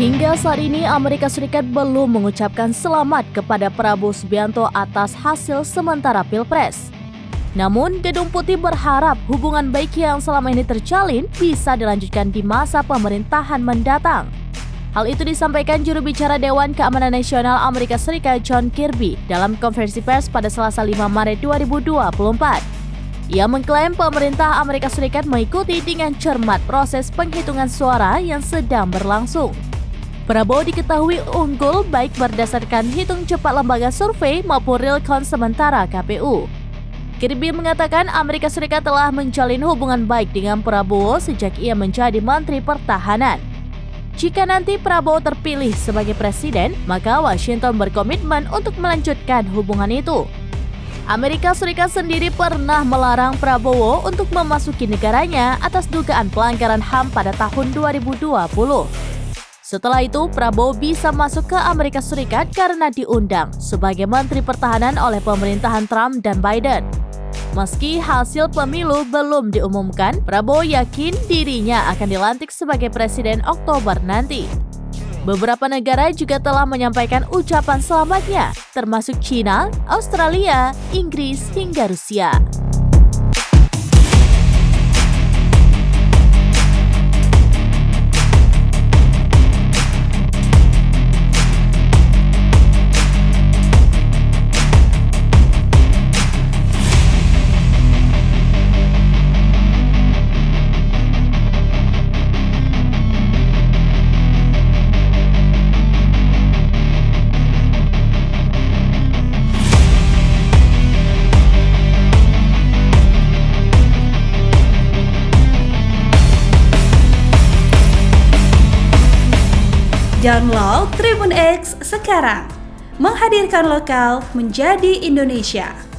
Hingga saat ini Amerika Serikat belum mengucapkan selamat kepada Prabowo Subianto atas hasil sementara Pilpres. Namun, Gedung Putih berharap hubungan baik yang selama ini terjalin bisa dilanjutkan di masa pemerintahan mendatang. Hal itu disampaikan juru bicara Dewan Keamanan Nasional Amerika Serikat John Kirby dalam konferensi pers pada Selasa 5 Maret 2024. Ia mengklaim pemerintah Amerika Serikat mengikuti dengan cermat proses penghitungan suara yang sedang berlangsung. Prabowo diketahui unggul baik berdasarkan hitung cepat lembaga survei maupun real count sementara KPU. Kirby mengatakan Amerika Serikat telah menjalin hubungan baik dengan Prabowo sejak ia menjadi Menteri Pertahanan. Jika nanti Prabowo terpilih sebagai presiden, maka Washington berkomitmen untuk melanjutkan hubungan itu. Amerika Serikat sendiri pernah melarang Prabowo untuk memasuki negaranya atas dugaan pelanggaran HAM pada tahun 2020. Setelah itu, Prabowo bisa masuk ke Amerika Serikat karena diundang sebagai Menteri Pertahanan oleh pemerintahan Trump dan Biden. Meski hasil pemilu belum diumumkan, Prabowo yakin dirinya akan dilantik sebagai presiden Oktober nanti. Beberapa negara juga telah menyampaikan ucapan selamatnya, termasuk China, Australia, Inggris, hingga Rusia. Download Tribun X sekarang, menghadirkan lokal menjadi Indonesia.